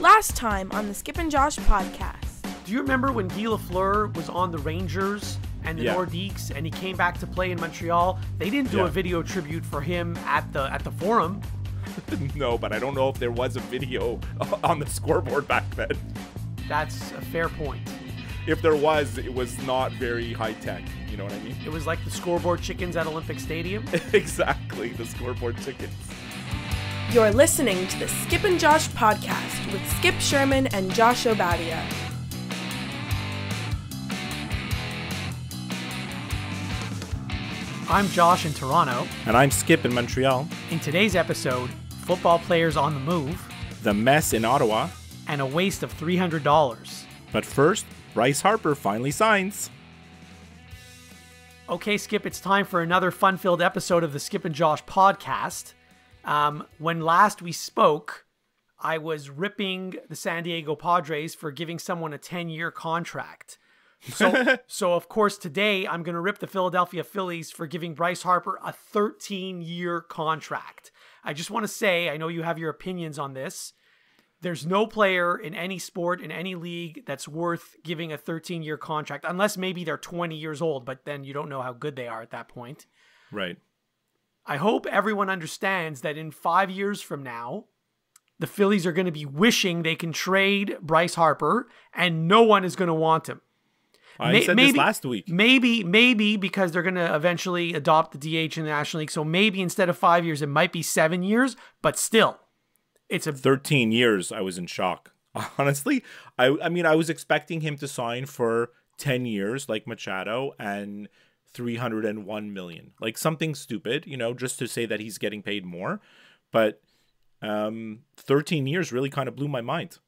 Last time on the Skip and Josh podcast. Do you remember when Guy Lafleur was on the Rangers and the Nordiques and he came back to play in Montreal? They didn't do a video tribute for him at the Forum. No, but I don't know if there was a video on the scoreboard back then. That's a fair point. If there was, it was not very high tech. You know what I mean? It was like the scoreboard chickens at Olympic Stadium. Exactly, the scoreboard chickens. You're listening to the Skip and Josh podcast with Skip Sherman and Josh Obadia. I'm Josh in Toronto. And I'm Skip in Montreal. In today's episode, football players on the move, the mess in Ottawa, and a waste of $300. But first, Bryce Harper finally signs. Okay, Skip, it's time for another fun-filled episode of the Skip and Josh podcast. When last we spoke, I was ripping the San Diego Padres for giving someone a 10-year contract. So of course, today I'm going to rip the Philadelphia Phillies for giving Bryce Harper a 13-year contract. I just want to say, I know you have your opinions on this. There's no player in any sport, in any league, that's worth giving a 13-year contract, unless maybe they're 20 years old, but then you don't know how good they are at that point. Right. I hope everyone understands that in 5 years from now, the Phillies are going to be wishing they can trade Bryce Harper, and no one is going to want him. I said this last week. Maybe because they're going to eventually adopt the DH in the National League, so maybe instead of 5 years, it might be 7 years, but still. It's 13 years. I was in shock. Honestly, I mean, I was expecting him to sign for 10 years like Machado and $301 million, like something stupid, you know, just to say that he's getting paid more. But 13 years really kind of blew my mind.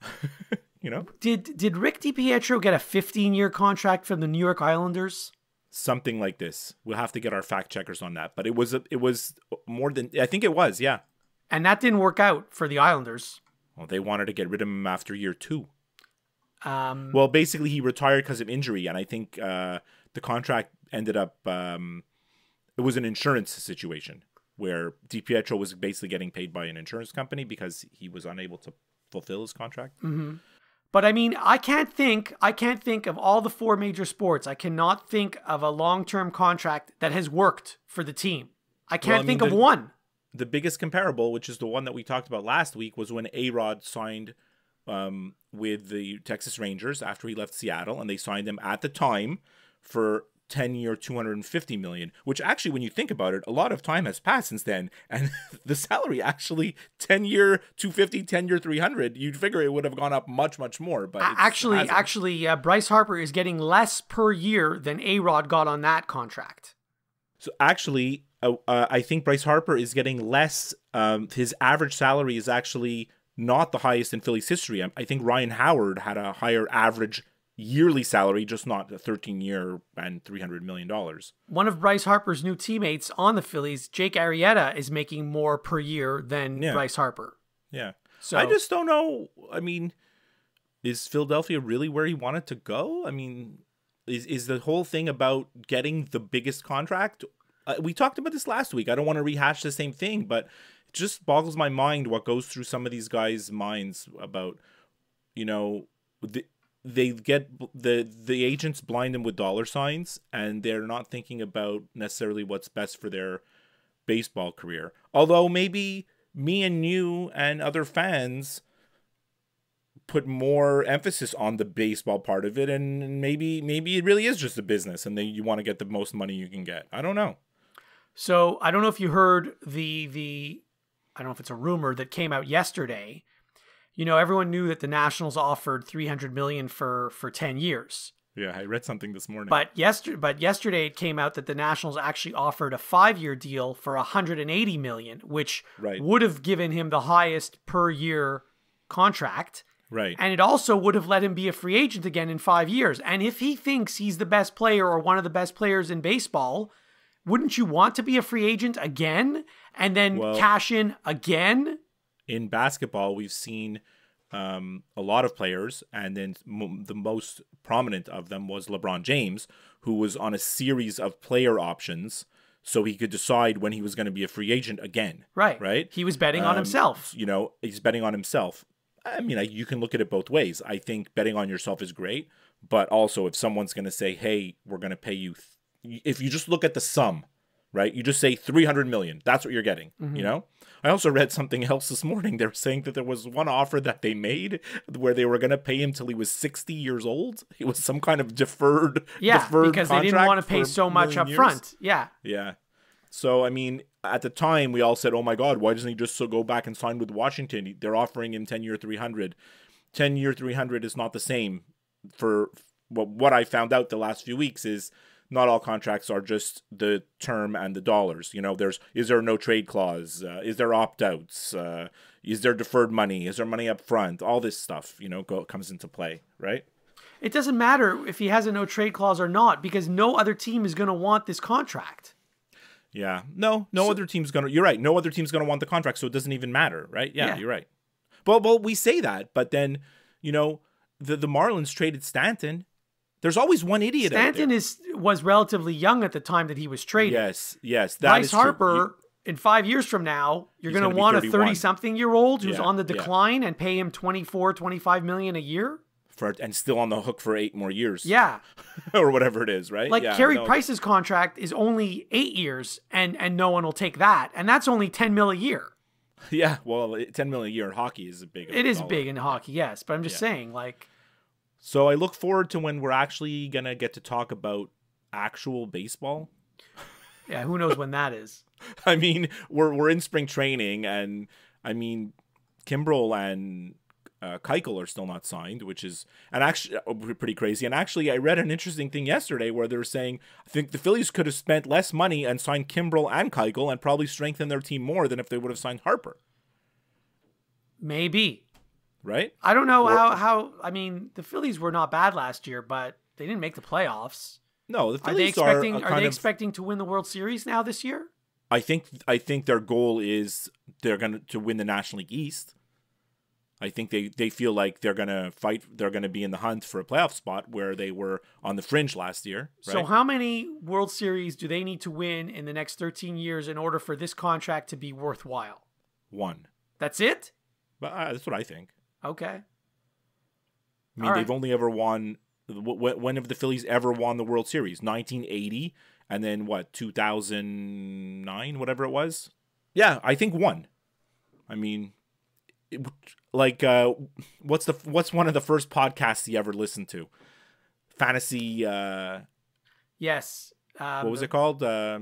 You know, did Rick DiPietro get a 15-year contract from the New York Islanders? Something like this. We'll have to get our fact checkers on that. But it was more than, I think it was, yeah. And that didn't work out for the Islanders. Well, they wanted to get rid of him after year 2. Well, basically, he retired because of injury, and I think the contract ended up. It was an insurance situation where DiPietro was basically getting paid by an insurance company because he was unable to fulfill his contract. Mm-hmm. But I mean, I can't think of all the 4 major sports. I cannot think of a long-term contract that has worked for the team. I can't think of one. The biggest comparable, which is the one that we talked about last week, was when A-Rod signed with the Texas Rangers after he left Seattle, and they signed him at the time for 10-year, $250 million, which actually, when you think about it, a lot of time has passed since then, and the salary actually 10-year, $250, 10-year, $300. You'd figure it would have gone up much, much more, but actually, Bryce Harper is getting less per year than A-Rod got on that contract. So actually, I think Bryce Harper is getting less. His average salary is actually not the highest in Phillies history. I think Ryan Howard had a higher average yearly salary, just not a 13-year and $300 million. One of Bryce Harper's new teammates on the Phillies, Jake Arrieta, is making more per year than Bryce Harper. Yeah. So I just don't know. I mean, is Philadelphia really where he wanted to go? I mean, is the whole thing about getting the biggest contract? We talked about this last week. I don't want to rehash the same thing, but it just boggles my mind what goes through some of these guys' minds about, you know, they get the agents blind them with dollar signs, and they're not thinking about necessarily what's best for their baseball career. Although maybe me and you and other fans put more emphasis on the baseball part of it, and maybe it really is just a business, and you want to get the most money you can get. I don't know. So I don't know if you heard the I don't know if it's a rumor that came out yesterday. You know, everyone knew that the Nationals offered $300 million for 10 years. Yeah, I read something this morning. But yesterday it came out that the Nationals actually offered a 5-year deal for $180 million, which would have given him the highest per year contract. Right. And it also would have let him be a free agent again in 5 years. And if he thinks he's the best player or one of the best players in baseball, wouldn't you want to be a free agent again and then cash in again? In basketball, we've seen a lot of players, and then the most prominent of them was LeBron James, who was on a series of player options so he could decide when he was going to be a free agent again. Right. He was betting on himself. You know, he's betting on himself. I mean, you can look at it both ways. I think betting on yourself is great, but also if someone's going to say, hey, we're going to pay you, if you just look at the sum, right? You just say 300 million. That's what you're getting, you know? I also read something else this morning. They were saying that there was one offer that they made where they were going to pay him till he was 60 years old. It was some kind of deferred because they didn't want to pay so much up front. Yeah. Yeah. So, I mean, at the time, we all said, oh my God, why doesn't he just go back and sign with Washington? They're offering him 10-year 300. 10-year 300 is not the same. For what I found out the last few weeks is not all contracts are just the term and the dollars. You know, is there no trade clause? Is there opt-outs? Is there deferred money? Is there money up front? All this stuff, you know, comes into play, right? It doesn't matter if he has a no trade clause or not, because no other team is going to want this contract. Yeah. No other team's going to, you're right. No other team's going to want the contract, so it doesn't even matter, right? Yeah. You're right. Well, we say that, but then, you know, the Marlins traded Stanton. There's always one idiot out there. Stanton was relatively young at the time that he was traded. Yes. Bryce Harper, in 5 years from now, you're going to want a 30-something-year-old who's on the decline and pay him $24-25 million a year? And still on the hook for 8 more years. Yeah. Or whatever it is, right? Like Carey Price's contract is only 8 years and no one will take that. And that's only $10 million a year. Yeah, well, $10 million a year in hockey is a big. It is big in hockey, yes. But I'm just saying, like. So I look forward to when we're actually going to get to talk about actual baseball. Yeah, who knows when that is. I mean, we're in spring training, and I mean, Kimbrel and Keuchel are still not signed, which is actually pretty crazy. And actually, I read an interesting thing yesterday where they were saying, I think the Phillies could have spent less money and signed Kimbrel and Keuchel and probably strengthened their team more than if they would have signed Harper. Maybe. Right? I don't know how. I mean, the Phillies were not bad last year, but they didn't make the playoffs. No, the Phillies are they expecting to win the World Series now this year? I think their goal is they're going to win the National League East. I think they feel like they're going to fight. They're going to be in the hunt for a playoff spot where they were on the fringe last year. Right? So how many World Series do they need to win in the next 13 years in order for this contract to be worthwhile? 1. That's it? But that's what I think. Okay. I mean, they've only ever won. When have the Phillies ever won the World Series? 1980, and then what? 2009, whatever it was. Yeah, I think 1. I mean, what's one of the first podcasts you ever listened to? Fantasy. Yes. What was it called? I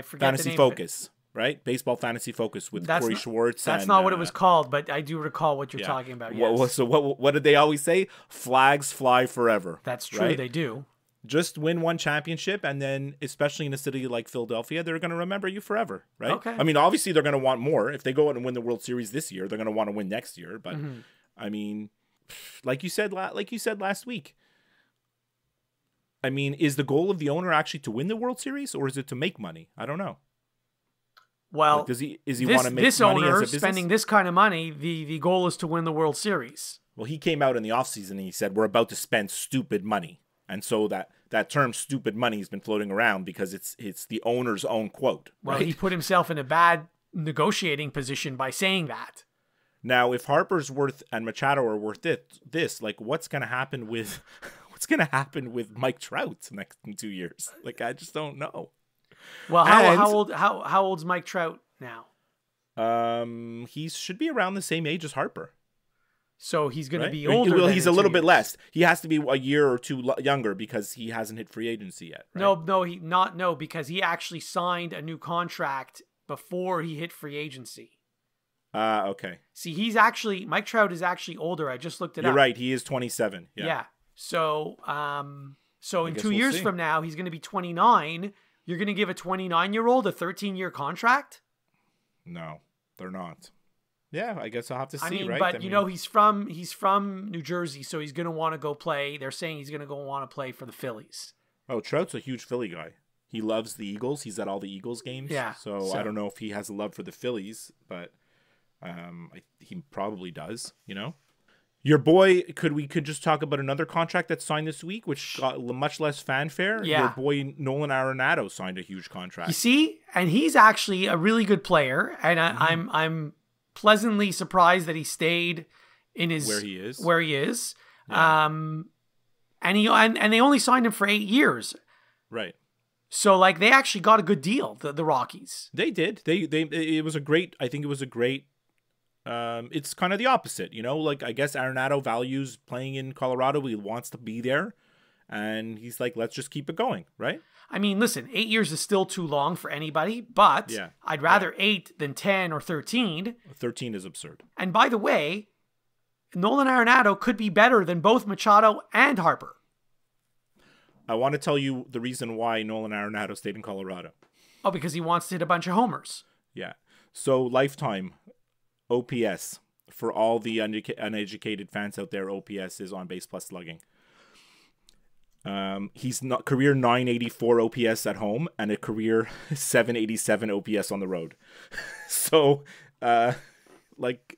forget. Fantasy Focus. Right? Baseball Fantasy Focus with Corey Schwartz. That's not what it was called, but I do recall what you're talking about. Yes. So what did they always say? Flags fly forever. That's true. Right? They do. Just win one championship, and then, especially in a city like Philadelphia, they're going to remember you forever, right? Okay. I mean, obviously, they're going to want more. If they go out and win the World Series this year, they're going to want to win next year. But I mean, like you said last week. I mean, is the goal of the owner actually to win the World Series, or is it to make money? I don't know. Well, like, is he want to make this money owner as a business? Spending this kind of money, the goal is to win the World Series. Well, he came out in the offseason and he said, we're about to spend stupid money. And so that term stupid money has been floating around because it's the owner's own quote. Right? Well, he put himself in a bad negotiating position by saying that. Now, if Harper's worth and Machado are worth this, like what's going to happen with Mike Trout next 2 years? Like, I just don't know. Well, how old's Mike Trout now? He should be around the same age as Harper. So he's going to be older. Well, he's a little bit less. He has to be a year or two younger because he hasn't hit free agency yet. Right? No, because he actually signed a new contract before he hit free agency. Okay. See, Mike Trout is actually older. I just looked it up. You're right. He is 27. Yeah. So in 2 years from now, he's going to be 29. You're going to give a 29-year-old a 13-year contract? No, they're not. Yeah, I guess I'll have to see, I mean, right? But, he's from New Jersey, so he's going to want to go play. They're saying he's going to go want to play for the Phillies. Oh, Trout's a huge Philly guy. He loves the Eagles. He's at all the Eagles games. Yeah. So I don't know if he has a love for the Phillies, but he probably does, Your boy, we could just talk about another contract that's signed this week, which got much less fanfare. Yeah. Your boy Nolan Arenado signed a huge contract. You see, and he's actually a really good player, and I'm pleasantly surprised that he stayed in his where he is. Yeah. And they only signed him for 8 years. Right. So like they actually got a good deal, the Rockies. They did. It was a great, I think it was a great, it's kind of the opposite, you know, like I guess Arenado values playing in Colorado. He wants to be there and he's like, let's just keep it going. Right. I mean, listen, 8 years is still too long for anybody, but I'd rather 8 than 10 or 13. 13 is absurd. And by the way, Nolan Arenado could be better than both Machado and Harper. I want to tell you the reason why Nolan Arenado stayed in Colorado. Oh, because he wants to hit a bunch of homers. Yeah. So lifetime OPS for all the uneducated fans out there, OPS is on base plus slugging. He's not career 984 OPS at home and a career 787 OPS on the road. So, I think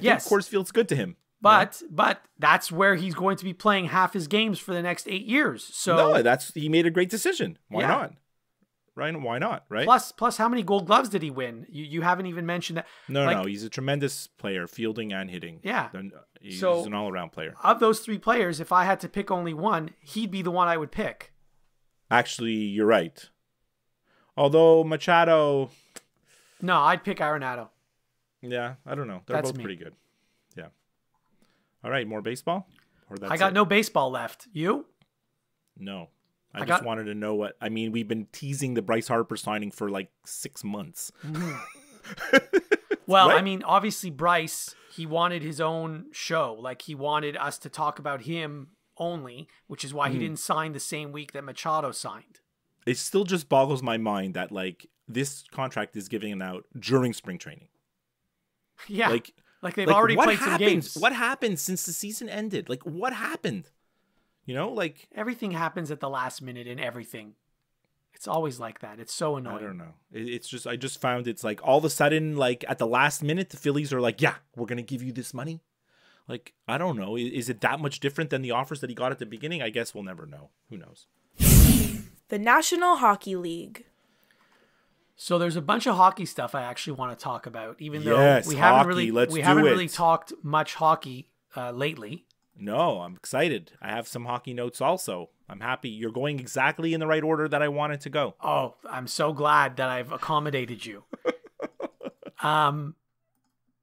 Coors Field's good to him. But that's where he's going to be playing half his games for the next 8 years. So no, he made a great decision. Why not? Right? Why not? Right? Plus, how many Gold Gloves did he win? You haven't even mentioned that. No, he's a tremendous player, fielding and hitting. Yeah, he's an all-around player. Of those 3 players, if I had to pick only one, he'd be the one I would pick. Actually, you're right. Although Machado, no, I'd pick Arenado. Yeah, I don't know. They're both pretty good. Yeah. All right, more baseball? I got no baseball left. You? No. I just wanted to know what... I mean, we've been teasing the Bryce Harper signing for like 6 months. Mm-hmm. Well, right? I mean, obviously Bryce, he wanted his own show. Like, he wanted us to talk about him only, which is why he didn't sign the same week that Machado signed. It still just boggles my mind that, like, this contract is given out during spring training. Yeah. Like they've already played some games. What happened since the season ended? Like, what happened? You know, like... Everything happens at the last minute in everything. It's always like that. It's so annoying. I don't know. It's just... I just found it's like all of a sudden, like, at the last minute, the Phillies are like, yeah, we're going to give you this money. Like, I don't know. Is it that much different than the offers that he got at the beginning? I guess we'll never know. Who knows? The National Hockey League. So there's a bunch of hockey stuff I actually want to talk about, even though we haven't really talked much hockey lately. No, I'm excited. I have some hockey notes also. I'm happy. You're going exactly in the right order that I wanted to go. Oh, I'm so glad that I've accommodated you.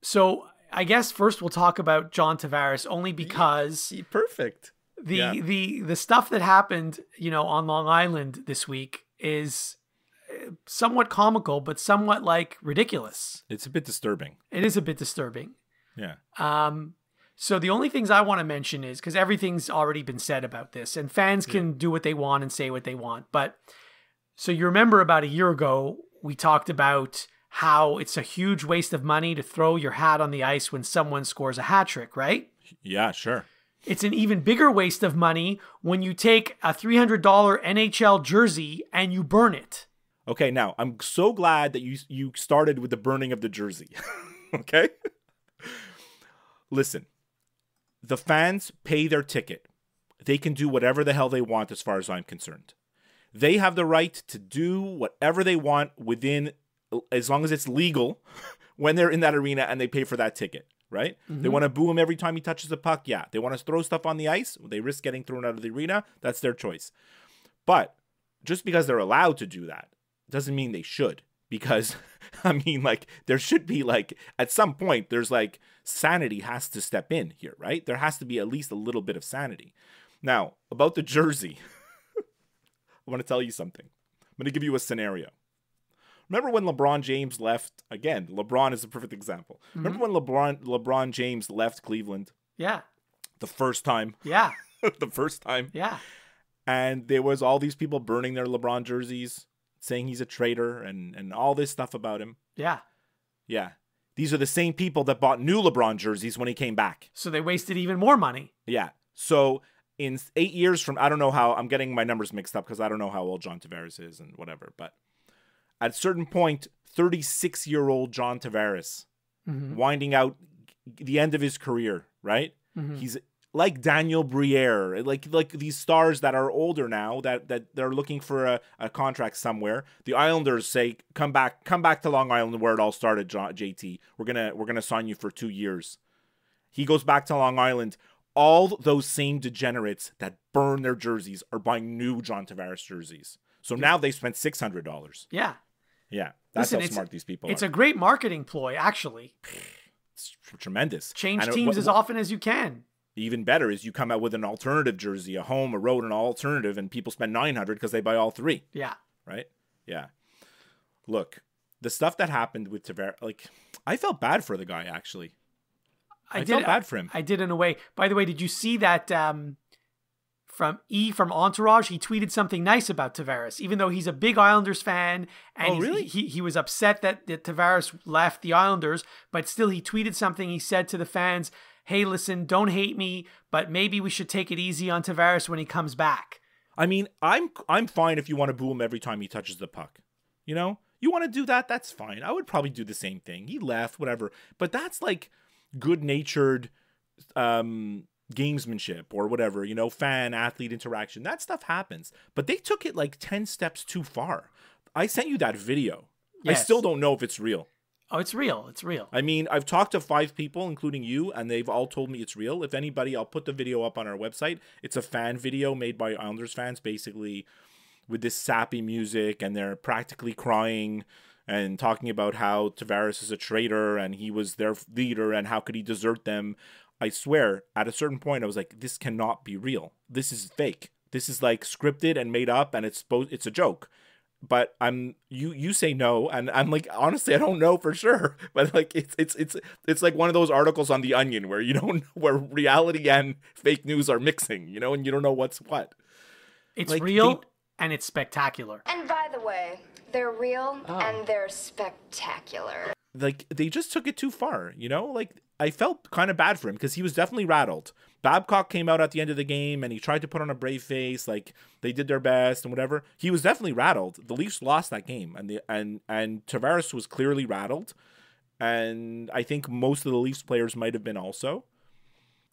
So I guess first we'll talk about John Tavares, only because perfect. The stuff that happened, on Long Island this week is somewhat comical, but somewhat like ridiculous. It's a bit disturbing. It is a bit disturbing. Yeah. So the only things I want to mention is, because everything's already been said about this, and fans can do what they want and say what they want. But so you remember about a year ago, we talked about how it's a huge waste of money to throw your hat on the ice when someone scores a hat trick, right? Yeah, sure. It's an even bigger waste of money when you take a $300 NHL jersey and you burn it. Okay, now, I'm so glad that you started with the burning of the jersey. Okay? Listen, the fans pay their ticket. They can do whatever the hell they want as far as I'm concerned. They have the right to do whatever they want within, as long as it's legal, when they're in that arena and they pay for that ticket, right? Mm-hmm. They want to boo him every time he touches the puck, yeah. They want to throw stuff on the ice, they risk getting thrown out of the arena, that's their choice. But just because they're allowed to do that doesn't mean they should. Because, I mean, like, there should be, like, at some point, there's, like, sanity has to step in here, right? There has to be at least a little bit of sanity. Now, about the jersey, I want to tell you something. I'm going to give you a scenario. Remember when LeBron James left? Again, LeBron is a perfect example. Mm-hmm. Remember when LeBron James left Cleveland? Yeah. The first time? Yeah. The first time? Yeah. And there was all these people burning their LeBron jerseys, saying he's a traitor and all this stuff about him. Yeah. Yeah. These are the same people that bought new LeBron jerseys when he came back. So they wasted even more money. Yeah. So in 8 years from, I don't know how, I'm getting my numbers mixed up because I don't know how old John Tavares is and whatever. But at a certain point, 36-year-old John Tavares, winding out the end of his career, right? Mm-hmm. He's like Daniel Briere, like these stars that are older now that they're looking for a contract somewhere. The Islanders say, come back to Long Island where it all started, JT. We're gonna sign you for 2 years. He goes back to Long Island. All those same degenerates that burn their jerseys are buying new John Tavares jerseys. So now they spent $600. Yeah. Yeah. That's how smart these people are. It's a great marketing ploy, actually. It's tremendous. Change teams as often as you can. Even better is you come out with an alternative jersey, a home, a road, and an alternative, and people spend $900 because they buy all three. Yeah. Right? Yeah. Look, the stuff that happened with Tavares, like, I felt bad for the guy, actually. I felt bad for him. I did in a way. By the way, did you see that from Entourage? He tweeted something nice about Tavares, even though he's a big Islanders fan. And really? He was upset that Tavares left the Islanders, but still he tweeted something. He said to the fans, hey, listen, don't hate me, but maybe we should take it easy on Tavares when he comes back. I mean, I'm fine if you want to boo him every time he touches the puck. You know? You want to do that? That's fine. I would probably do the same thing. He left, whatever. But that's like good-natured gamesmanship or whatever, you know, fan-athlete interaction. That stuff happens. But they took it like 10 steps too far. I sent you that video. Yes. I still don't know if it's real. Oh, it's real. It's real. I mean, I've talked to 5 people, including you, and they've all told me it's real. If anybody, I'll put the video up on our website. It's a fan video made by Islanders fans, basically with this sappy music, and they're practically crying and talking about how Tavares is a traitor and he was their leader and how could he desert them. I swear, at a certain point, I was like, this cannot be real. This is fake. This is like scripted and made up, and it's a joke. But you say no, and I'm like, honestly, I don't know for sure. But like it's like one of those articles on The Onion where you don't know, where reality and fake news are mixing, you know, and you don't know what's what. It's like, real and it's spectacular. And by the way, they're real and they're spectacular. Like, they just took it too far, you know? Like, I felt kind of bad for him because he was definitely rattled. Babcock came out at the end of the game and he tried to put on a brave face, like they did their best and whatever. He was definitely rattled. The Leafs lost that game, and Tavares was clearly rattled. And I think most of the Leafs players might have been also.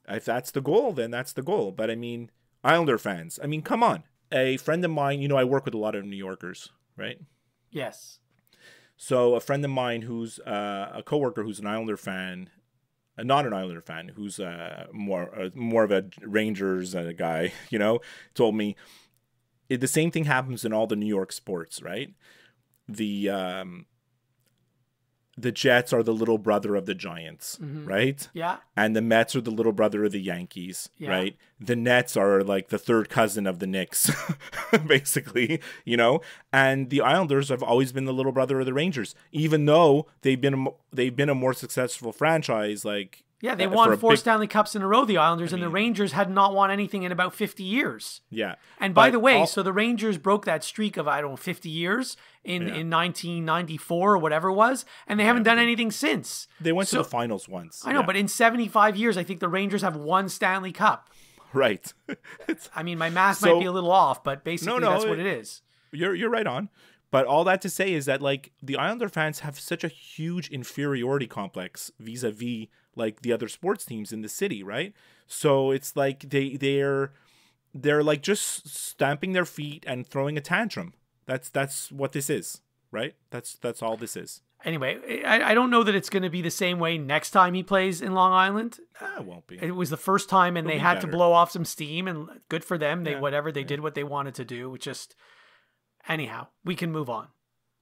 If that's the goal, then that's the goal. But I mean, Islander fans, I mean, come on. A friend of mine, you know, I work with a lot of New Yorkers, right? Yes. So a friend of mine who's a coworker who's an Islander fan, not an Islander fan, who's more of a Rangers guy, you know, told me the same thing happens in all the New York sports, right? The Jets are the little brother of the Giants, right? Yeah. And the Mets are the little brother of the Yankees, right? The Nets are like the third cousin of the Knicks, basically, you know? And the Islanders have always been the little brother of the Rangers, even though they've been a more successful franchise, like... Yeah, they won 4 Stanley Cups in a row, the Islanders, and the Rangers had not won anything in about 50 years. Yeah. And by the way, so the Rangers broke that streak of, 50 years in 1994 or whatever it was, and they haven't done anything since. They went to the finals once. I know, but in 75 years, I think the Rangers have 1 Stanley Cup. Right. I mean, my math might be a little off, but basically that's what it is. You're right on. But all that to say is that, like, the Islander fans have such a huge inferiority complex vis-a-vis, like, the other sports teams in the city, right? So it's like they're like just stamping their feet and throwing a tantrum. That's what this is, right? That's all this is. Anyway, I don't know that it's going to be the same way next time he plays in Long Island. It won't be. It was the first time, and they had to blow off some steam, and good for them. They did what they wanted to do. It just... Anyhow, we can move on.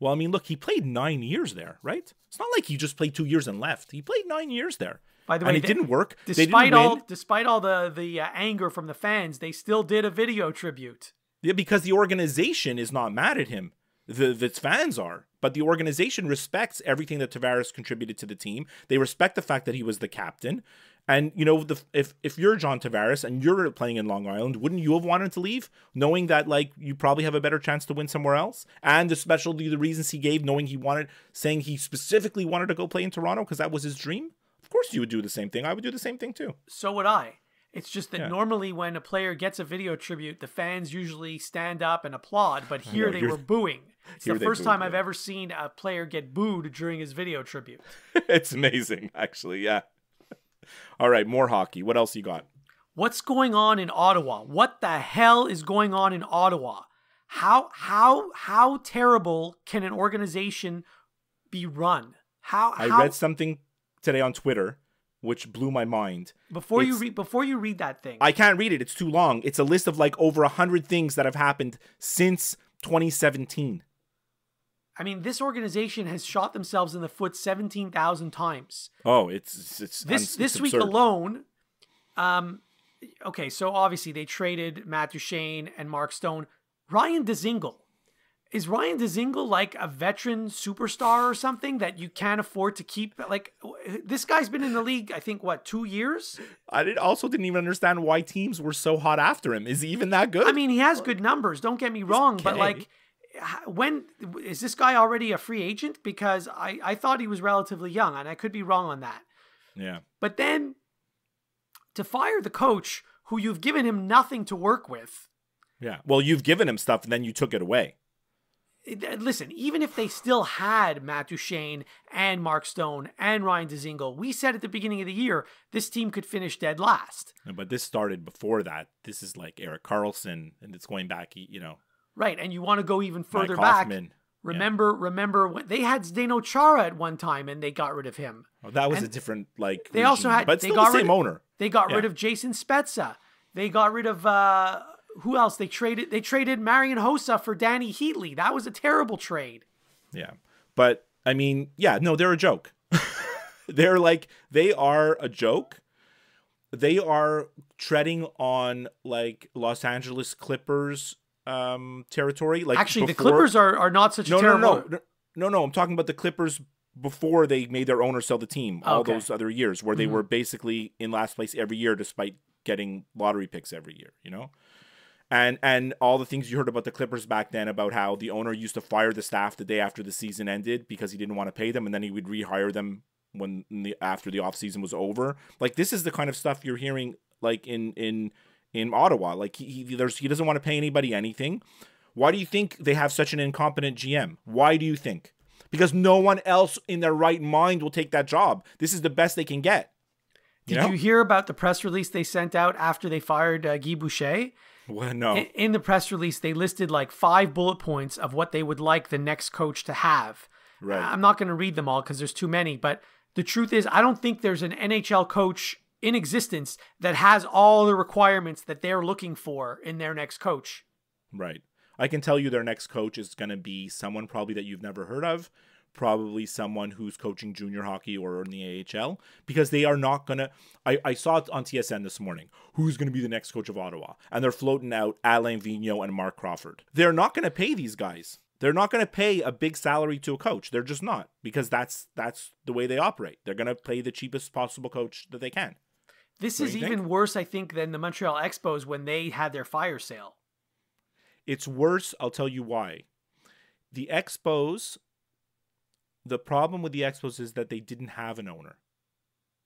Well, I mean, look, he played 9 years there, right? It's not like he just played 2 years and left. He played 9 years there. By the way, and it didn't work. Despite all the anger from the fans, they still did a video tribute. Yeah, because the organization is not mad at him. The fans are. But the organization respects everything that Tavares contributed to the team. They respect the fact that he was the captain. And, you know, if you're John Tavares and you're playing in Long Island, wouldn't you have wanted to leave, knowing that, like, you probably have a better chance to win somewhere else? And especially the reasons he gave, saying he specifically wanted to go play in Toronto because that was his dream? Of course you would do the same thing. I would do the same thing too. So would I. It's just that normally when a player gets a video tribute, the fans usually stand up and applaud, but here they were booing. It's the first time I've ever seen a player get booed during his video tribute. It's amazing, actually, yeah. All right, more hockey. What else you got? What's going on in Ottawa? What the hell is going on in Ottawa? How terrible can an organization be run? I read something today on Twitter which blew my mind. Before you read that thing. I can't read it. It's too long. It's a list of like over 100 things that have happened since 2017. I mean, this organization has shot themselves in the foot 17,000 times. Oh, it's this week alone. Okay, so obviously they traded Matt Duchene and Mark Stone. Ryan Dzingel. Is Ryan Dzingel like a veteran superstar or something that you can't afford to keep? Like, this guy's been in the league, I think, 2 years? I didn't even understand why teams were so hot after him. Is he even that good? I mean, he has good numbers. Don't get me wrong, but like, when is this guy already a free agent? Because I thought he was relatively young, and I could be wrong on that. Yeah. But then to fire the coach who you've given him nothing to work with. Yeah. Well, you've given him stuff and then you took it away. Listen, even if they still had Matt Duchene and Mark Stone and Ryan Dzingel, we said at the beginning of the year, this team could finish dead last. No, but this started before that. This is like Erik Karlsson, and it's going back, Right, and you want to go even further Mike back. Hoffman. Remember when they had Zdeno Chara at one time and they got rid of him. Oh, that was a different like. They regime, also had, but they still got the same owner. They got rid of Jason Spezza. They got rid of who else? They traded Marian Hossa for Danny Heatley. That was a terrible trade. Yeah, but I mean, no, they're a joke. They are a joke. They are treading on like Los Angeles Clippers territory. Like actually, the Clippers are not such a terrible. No. I'm talking about the Clippers before they made their owner sell the team. All those other years where they were basically in last place every year, despite getting lottery picks every year. And all the things you heard about the Clippers back then about how the owner used to fire the staff the day after the season ended because he didn't want to pay them, and then he would rehire them after the offseason was over. Like, this is the kind of stuff you're hearing like in Ottawa. Like he doesn't want to pay anybody anything. Why do you think they have such an incompetent GM? Why do you think? Because no one else in their right mind will take that job. This is the best they can get. Did you hear about the press release they sent out after they fired Guy Boucher? Well, no. In the press release, they listed like 5 bullet points of what they would like the next coach to have. Right. I'm not going to read them all because there's too many, but the truth is, I don't think there's an NHL coach in existence that has all the requirements that they're looking for in their next coach. Right. I can tell you their next coach is going to be someone probably that you've never heard of, probably someone who's coaching junior hockey or in the AHL, because they are not going to... I saw it on TSN this morning. Who's going to be the next coach of Ottawa? And they're floating out Alain Vigneault and Mark Crawford. They're not going to pay these guys. They're not going to pay a big salary to a coach. They're just not, because that's the way they operate. They're going to pay the cheapest possible coach that they can. This is even worse, I think, than the Montreal Expos when they had their fire sale. It's worse. I'll tell you why. The Expos, the problem with the Expos is that they didn't have an owner,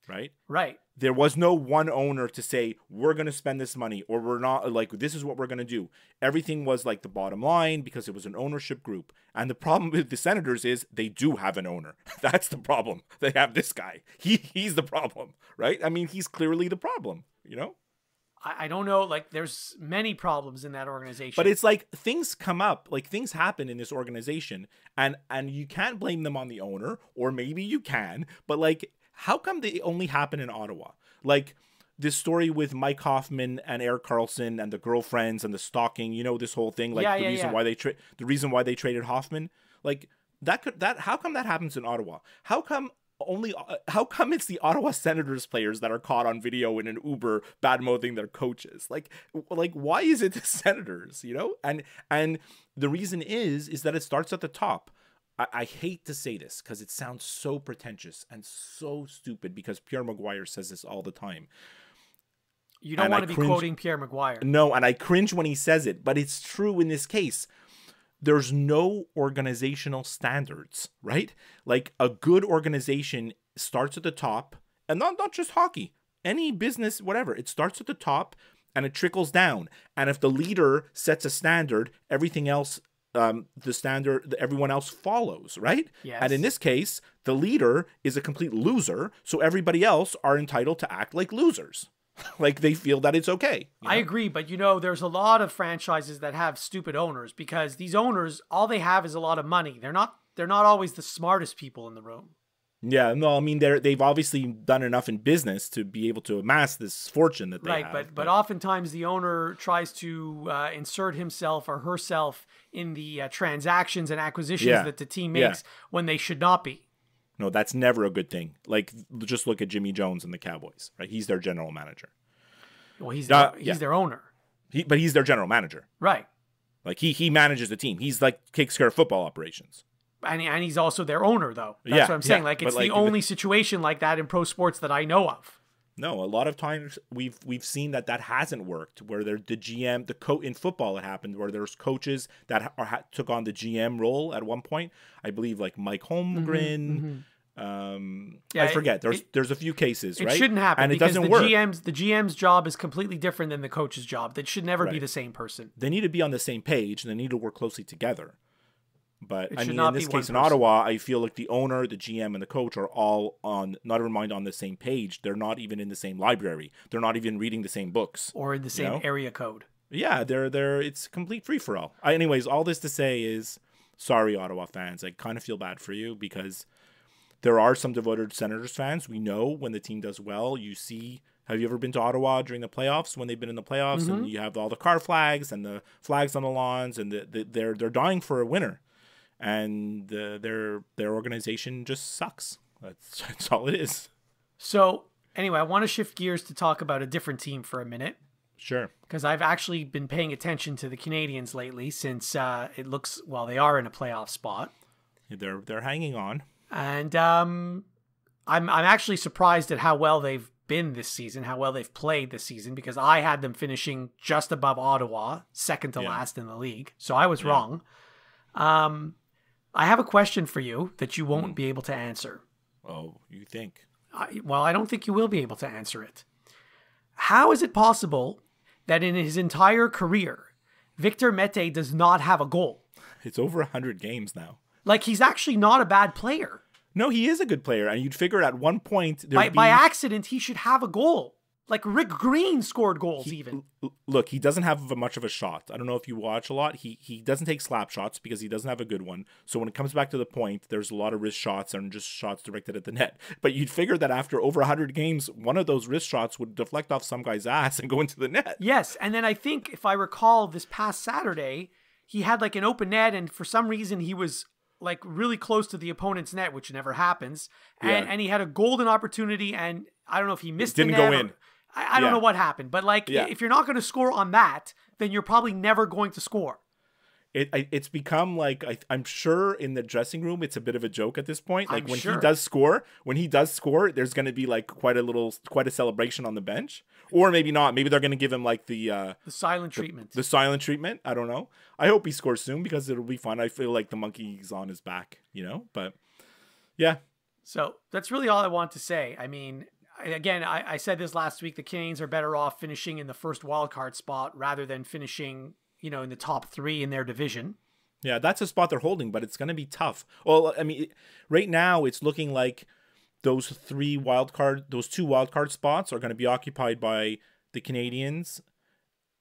right? Right. There was no one owner to say, we're going to spend this money, or we're not, like, this is what we're going to do. Everything was like the bottom line because it was an ownership group. And the problem with the Senators is they do have an owner. That's the problem. They have this guy. He's the problem, right? I mean, he's clearly the problem, I don't know. Like, there's many problems in that organization. But it's like things come up, like things happen in this organization, and you can't blame them on the owner, or maybe you can, but like, how come they only happen in Ottawa? Like this story with Mike Hoffman and Erik Karlsson and the girlfriends and the stalking, this whole thing, like the reason why they traded Hoffman, like how come that happens in Ottawa? How come it's the Ottawa Senators players that are caught on video in an Uber bad-mouthing their coaches? Like why is it the Senators, And the reason is that it starts at the top. I hate to say this because it sounds so pretentious and so stupid, because Pierre Maguire says this all the time. You don't want to be quoting Pierre Maguire. No, and I cringe when he says it, but it's true in this case. There's no organizational standards, right? Like, a good organization starts at the top, and not just hockey, any business, whatever. It starts at the top and it trickles down. And if the leader sets a standard, everything else, the standard, everyone else follows, right? Yes. And in this case, the leader is a complete loser, so everybody else are entitled to act like losers. Like, they feel that it's okay. I agree, but there's a lot of franchises that have stupid owners, because these owners, all they have is a lot of money. They're not always the smartest people in the room. Yeah, no, I mean they've obviously done enough in business to be able to amass this fortune that they have. But oftentimes the owner tries to insert himself or herself in the transactions and acquisitions that the team makes when they should not be. No, that's never a good thing. Like, just look at Jimmy Jones and the Cowboys, right? He's their general manager. Well, he's their owner. But he's their general manager. Right. Like, he manages the team. He's like takes care of football operations. And he's also their owner, though. That's what I'm saying. Like, it's the only situation like that in pro sports that I know of. No, a lot of times we've seen that hasn't worked. Where the GM, in football, it happened where there's coaches that took on the GM role at one point. I believe like Mike Holmgren. I forget. There's a few cases, right? It shouldn't happen, and it because doesn't work. The GM's job is completely different than the coach's job. That should never be the same person. They need to be on the same page, and they need to work closely together. But I mean, in this case, in Ottawa, I feel like the owner, the GM, and the coach are all on the same page. They're not even in the same library. They're not even reading the same books or in the same area code. Yeah, they're it's complete free for all. Anyways, all this to say is, sorry, Ottawa fans. I kind of feel bad for you because there are some devoted Senators fans. We know when the team does well. You see. Have you ever been to Ottawa during the playoffs when they've been in the playoffs and you have all the car flags and the flags on the lawns and they're dying for a winner. And their organization just sucks. That's all it is. So anyway, I want to shift gears to talk about a different team for a minute. Sure. Because I've actually been paying attention to the Canadiens lately since it looks, they are in a playoff spot. They're hanging on. And I'm actually surprised at how well they've been this season, how well they've played this season, because I had them finishing just above Ottawa, second to last in the league. So I was wrong. I have a question for you that you won't be able to answer. Oh, you think? I don't think you will be able to answer it. How is it possible that in his entire career, Victor Mete does not have a goal? It's over 100 games now. Like, he's actually not a bad player. No, he is a good player. And you'd figure at one point... By accident, he should have a goal. Like, Rick Green scored goals even. Look, he doesn't have much of a shot. I don't know if you watch a lot. He doesn't take slap shots because he doesn't have a good one. So when it comes back to the point, there's a lot of wrist shots and just shots directed at the net. But you'd figure that after over 100 games, one of those wrist shots would deflect off some guy's ass and go into the net. Yes, and then I think, if I recall, this past Saturday, he had like an open net, and for some reason he was like really close to the opponent's net, which never happens. And he had a golden opportunity, and I don't know if he missed the net. Didn't go in. I don't know what happened, but if you're not going to score on that, then you're probably never going to score. It's become like, I'm sure in the dressing room, it's a bit of a joke at this point. Like when he does score, there's going to be like quite a celebration on the bench, or maybe not. Maybe they're going to give him like the silent treatment. The silent treatment. I don't know. I hope he scores soon because it'll be fun. I feel like the monkey's on his back, but yeah. So that's really all I want to say. I mean, again, I said this last week, the Canadiens are better off finishing in the first wildcard spot rather than finishing, in the top 3 in their division. Yeah, that's a spot they're holding, but it's going to be tough. Well, I mean, right now it's looking like those 2 wildcard spots are going to be occupied by the Canadiens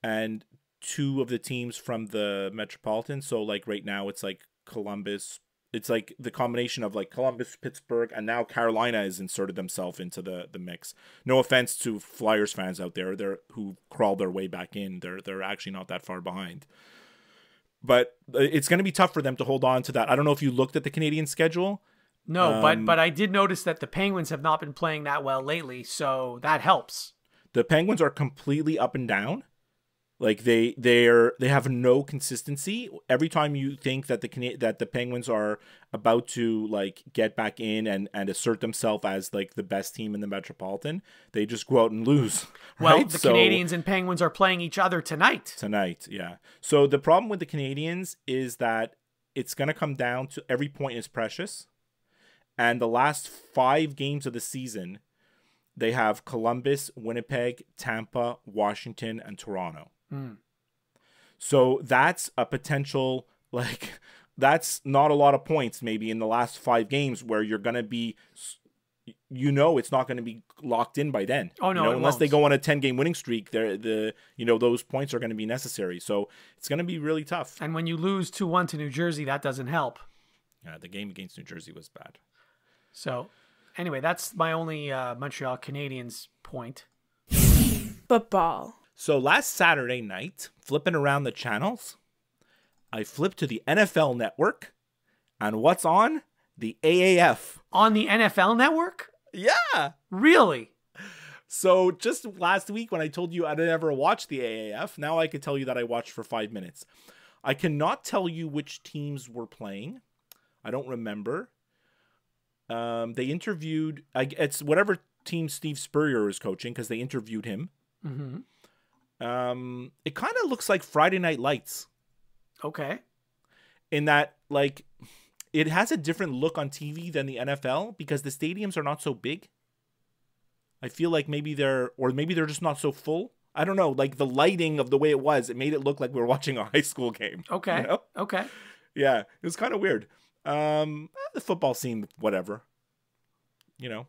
and 2 of the teams from the Metropolitan. So like right now it's like Columbus. It's like the combination of like Columbus, Pittsburgh, and now Carolina has inserted themselves into the mix. No offense to Flyers fans out there, who crawled their way back in. They're actually not that far behind. But it's going to be tough for them to hold on to that. I don't know if you looked at the Canadian schedule. No, but I did notice that the Penguins have not been playing that well lately, so that helps. The Penguins are completely up and down. Like they have no consistency. Every time you think that the Penguins are about to like get back in and assert themselves as like the best team in the Metropolitan, they just go out and lose. Well, right? the Canadiens and Penguins are playing each other tonight. Yeah. So the problem with the Canadiens is that it's going to come down to every point is precious, and the last 5 games of the season, they have Columbus, Winnipeg, Tampa, Washington, and Toronto. So that's a potential, like, that's not a lot of points maybe in the last 5 games where you're going to be, it's not going to be locked in by then. Oh, no, unless they go on a 10-game winning streak, those points are going to be necessary. So it's going to be really tough. And when you lose 2-1 to New Jersey, that doesn't help. Yeah, the game against New Jersey was bad. So Anyway, that's my only Montreal Canadiens point. Football. So last Saturday night, flipping around the channels, I flipped to the NFL Network, and what's on? The AAF. On the NFL Network? Yeah. Really? So just last week when I told you I didn't ever watch the AAF, now I can tell you that I watched for 5 minutes. I cannot tell you which teams were playing. I don't remember. They interviewed, it's whatever team Steve Spurrier is coaching, because they interviewed him. Mm-hmm. It kind of looks like Friday Night Lights. Okay. In that, like, it has a different look on TV than the NFL because the stadiums are not so big. I feel like maybe they're just not so full. I don't know. Like the lighting of the way it was, it made it look like we were watching a high school game. Okay. You know? Okay. Yeah, it was kind of weird. The football scene, whatever. You know.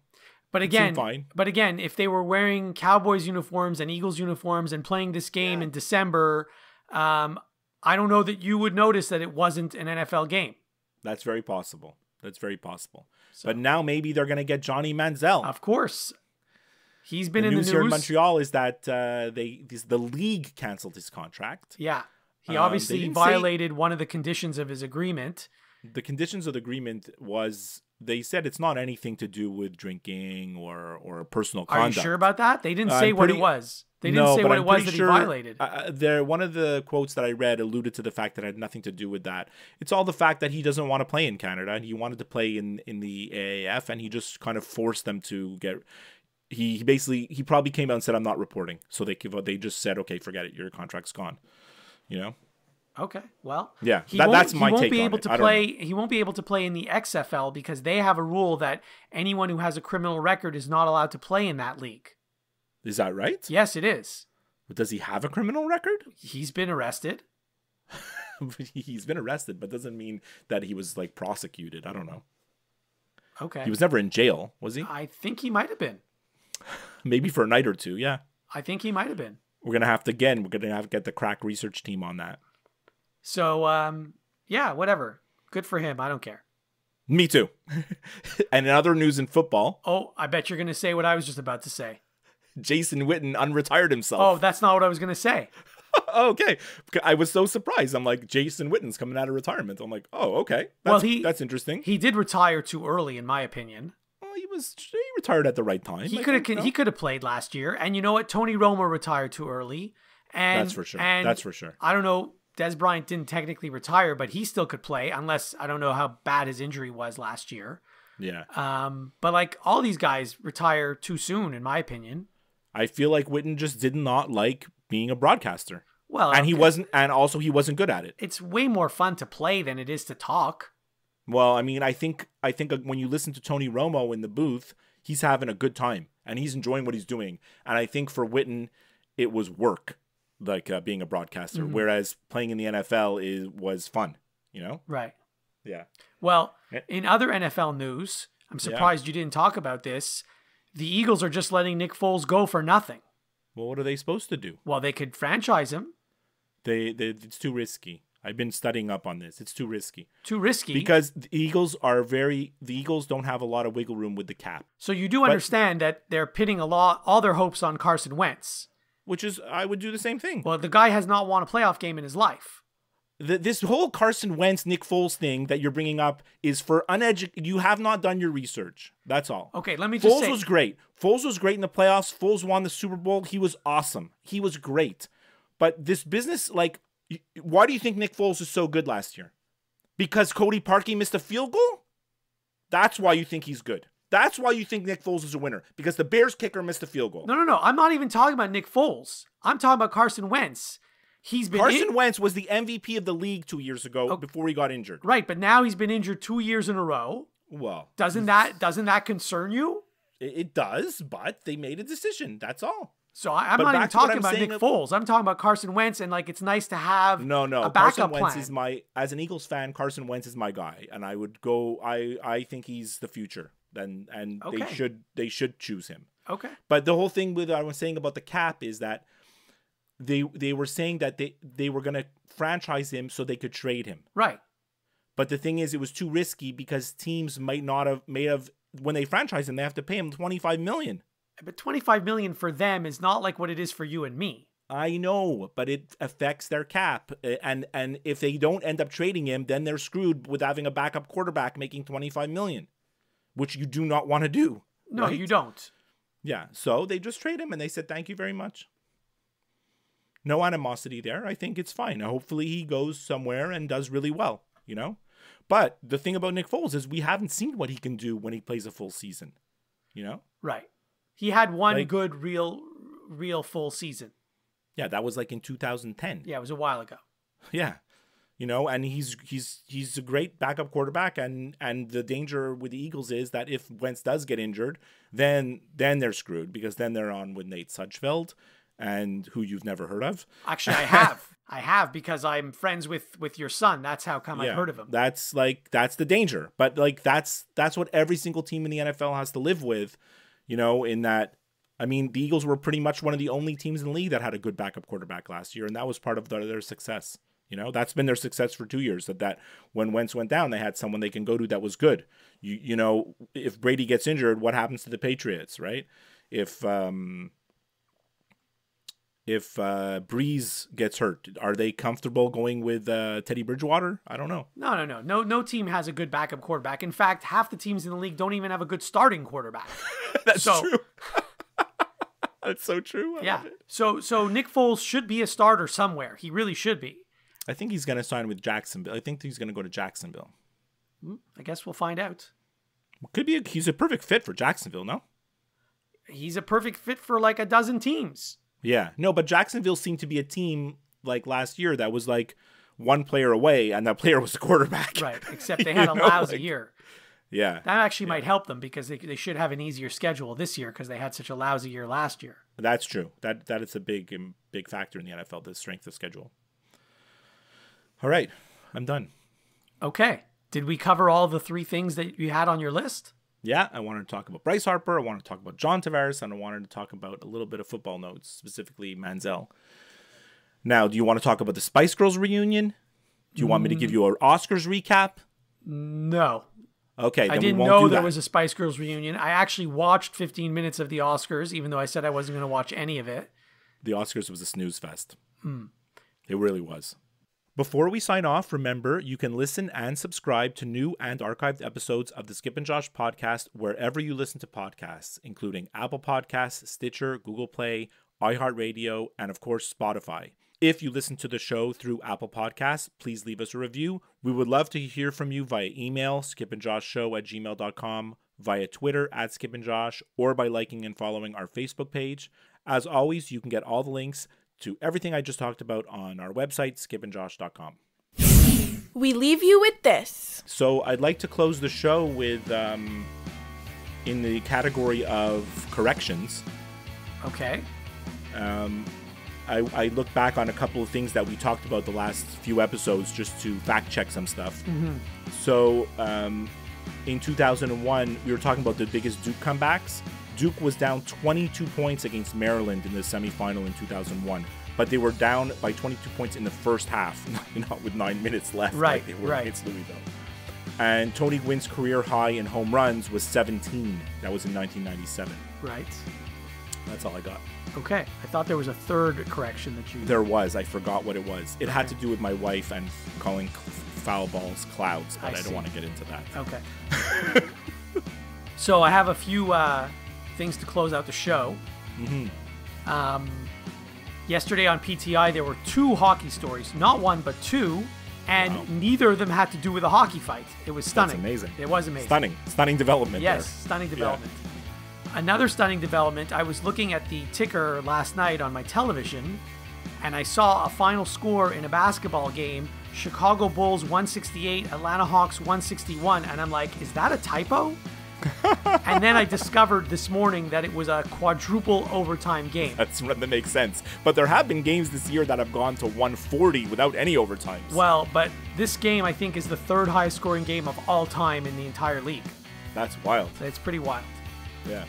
But again, fine. If they were wearing Cowboys uniforms and Eagles uniforms and playing this game in December, I don't know that you would notice that it wasn't an NFL game. That's very possible. So, but now maybe they're going to get Johnny Manziel. Of course. He's been in the news. Here in Montreal is that the league canceled his contract. Yeah. He obviously violated one of the conditions of his agreement. The conditions of the agreement was, they said it's not anything to do with drinking or personal conduct. Are you sure about that? They didn't say what it was. They didn't say what it was that he violated. One of the quotes that I read alluded to the fact that it had nothing to do with that. It's all the fact that he doesn't want to play in Canada, and he wanted to play in the AAF, and he just kind of forced them to get. He probably came out and said, "I'm not reporting," so they just said, "Okay, forget it. Your contract's gone." You know. Okay, well, yeah, that's my take on it. He won't be able to play in the XFL because they have a rule that anyone who has a criminal record is not allowed to play in that league. Is that right? Yes, it is. But does he have a criminal record? He's been arrested. He's been arrested, but doesn't mean that he was like prosecuted. I don't know. Okay. He was never in jail, was he? I think he might have been. Maybe for a night or two, yeah. I think he might have been. We're going to have to get the crack research team on that. So, yeah, whatever. Good for him. I don't care. Me too. And in other news in football. Oh, I bet you're going to say what I was just about to say. Jason Witten unretired himself. Oh, that's not what I was going to say. Okay. I was so surprised. I'm like, Jason Witten's coming out of retirement. I'm like, oh, okay. That's interesting. He did retire too early, in my opinion. Well, he retired at the right time. He could have played last year. And you know what? Tony Romo retired too early. And that's for sure. That's for sure. I don't know. Des Bryant didn't technically retire, but he still could play unless I don't know how bad his injury was last year. Yeah. But like all these guys retire too soon, in my opinion. I feel like Witten just did not like being a broadcaster. Well, and he wasn't good at it. It's way more fun to play than it is to talk. Well, I mean, I think when you listen to Tony Romo in the booth, he's having a good time and he's enjoying what he's doing. And I think for Witten, it was work. Like being a broadcaster, whereas playing in the NFL was fun, you know? Right. Yeah. Well, in other NFL news, I'm surprised you didn't talk about this. The Eagles are just letting Nick Foles go for nothing. Well, what are they supposed to do? Well, they could franchise him. It's too risky. I've been studying up on this. It's too risky. Too risky? Because the Eagles don't have a lot of wiggle room with the cap. So you do understand that they're pitting all their hopes on Carson Wentz. Which is, I would do the same thing. Well, the guy has not won a playoff game in his life. This whole Carson Wentz, Nick Foles thing that you're bringing up is for uneducated. You have not done your research. That's all. Okay, let me just say. Foles was great. Foles was great in the playoffs. Foles won the Super Bowl. He was awesome. He was great. But this business, like, why do you think Nick Foles was so good last year? Because Cody Parkey missed a field goal? That's why you think he's good. That's why you think Nick Foles is a winner. Because the Bears kicker missed a field goal. No. I'm not even talking about Nick Foles. I'm talking about Carson Wentz. Carson Wentz was the MVP of the league 2 years ago before he got injured. Right, but now he's been injured 2 years in a row. Well, doesn't that concern you? It does, but they made a decision. That's all. So I'm not even talking about Nick Foles. I'm talking about Carson Wentz, and like it's nice to have a backup plan. Carson Wentz as an Eagles fan, Carson Wentz is my guy, and I would go. I think he's the future. They should choose him. Okay. But the whole thing with I was saying about the cap is that they were saying that they were going to franchise him so they could trade him. Right. But the thing is, it was too risky because teams may have when they franchise him, they have to pay him $25 million. But $25 million for them is not like what it is for you and me. I know, but it affects their cap. And if they don't end up trading him, then they're screwed with having a backup quarterback making $25 million, which you do not want to do. No, right? you don't. Yeah, so they just trade him and they said, thank you very much. No animosity there. I think it's fine. Hopefully he goes somewhere and does really well, you know? But the thing about Nick Foles is we haven't seen what he can do when he plays a full season, you know? Right. He had one good, real full season. Yeah, that was like in 2010. Yeah, it was a while ago. Yeah. You know, and he's a great backup quarterback, and the danger with the Eagles is that if Wentz does get injured, then they're screwed, because then they're on with Nate Sudfeld, and who you've never heard of. Actually, I have because I'm friends with your son. That's how come I've heard of him. That's the danger. But like that's what every single team in the NFL has to live with, you know, in that. I mean, the Eagles were pretty much one of the only teams in the league that had a good backup quarterback last year, and that was part of their success. You know, that's been their success for 2 years, that when Wentz went down, they had someone they can go to that was good. You know, if Brady gets injured, what happens to the Patriots, right? If Breeze gets hurt, are they comfortable going with Teddy Bridgewater? I don't know. No team has a good backup quarterback. In fact, half the teams in the league don't even have a good starting quarterback. That's true. That's so true. Yeah. So Nick Foles should be a starter somewhere. He really should be. I think he's going to sign with Jacksonville. I think he's going to go to Jacksonville. I guess we'll find out. Could be. He's a perfect fit for Jacksonville, no? He's a perfect fit for like a dozen teams. Yeah. No, but Jacksonville seemed to be a team like last year that was like one player away, and that player was the quarterback. Right. Except they had a lousy year. Yeah. That actually might help them, because they should have an easier schedule this year because they had such a lousy year last year. That's true. That is a big factor in the NFL, the strength of schedule. All right. I'm done. Okay. Did we cover all the three things that you had on your list? Yeah. I wanted to talk about Bryce Harper. I wanted to talk about John Tavares. And I wanted to talk about a little bit of football notes, specifically Manziel. Now, do you want to talk about the Spice Girls reunion? Do you want me to give you an Oscars recap? No. Okay, then I didn't know there was a Spice Girls reunion. I actually watched 15 minutes of the Oscars, even though I said I wasn't going to watch any of it. The Oscars was a snooze fest. It really was. Before we sign off, remember, you can listen and subscribe to new and archived episodes of the Skip and Josh podcast wherever you listen to podcasts, including Apple Podcasts, Stitcher, Google Play, iHeartRadio, and of course, Spotify. If you listen to the show through Apple Podcasts, please leave us a review. We would love to hear from you via email, skipandjoshshow@gmail.com, via Twitter @skipandjosh, or by liking and following our Facebook page. As always, you can get all the links to everything I just talked about on our website, skipandjosh.com. We leave you with this. So I'd like to close the show with, in the category of corrections. Okay. I look back on a couple of things that we talked about the last few episodes just to fact check some stuff. Mm-hmm. So in 2001, we were talking about the biggest Duke comebacks. Duke was down 22 points against Maryland in the semifinal in 2001, but they were down by 22 points in the first half, not with 9 minutes left. Right, like they were against Louisville. And Tony Gwynn's career high in home runs was 17. That was in 1997. Right. That's all I got. Okay. I thought there was a third correction that you... There was. I forgot what it was. It had to do with my wife and calling foul balls clouds, but I don't want to get into that. Okay. So I have a few things to close out the show. Mm-hmm. Yesterday on PTI, there were 2 hockey stories. Not one, but 2. And neither of them had to do with a hockey fight. It was stunning. That's amazing. It was amazing. Stunning development. Yes, there. stunning development. Yeah. Another stunning development, I was looking at the ticker last night on my television, and I saw a final score in a basketball game, Chicago Bulls 168, Atlanta Hawks 161, and I'm like, is that a typo? And then I discovered this morning that it was a quadruple overtime game. That makes sense. But there have been games this year that have gone to 140 without any overtimes. Well, but this game, I think, is the 3rd highest scoring game of all time in the entire league. That's wild. It's pretty wild. Yeah.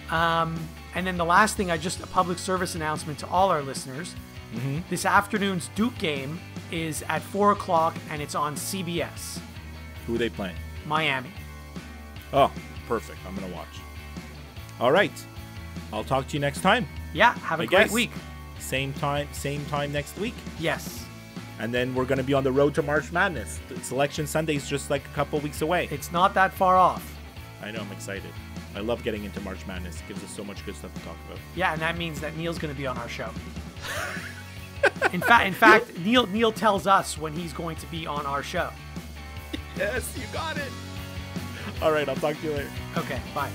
And then the last thing, a public service announcement to all our listeners. Mm-hmm. This afternoon's Duke game is at 4 o'clock, and it's on CBS. Who are they playing? Miami. Oh, perfect. I'm going to watch. All right. I'll talk to you next time. Yeah, have a great week. Same time next week. Yes. And then we're going to be on the road to March Madness. Selection Sunday is just like a couple weeks away. It's not that far off. I know, I'm excited. I love getting into March Madness. It gives us so much good stuff to talk about. Yeah, and that means that Neil's going to be on our show. In fact, Neil tells us when he's going to be on our show. Yes, you got it. All right, I'll talk to you later. Okay, bye.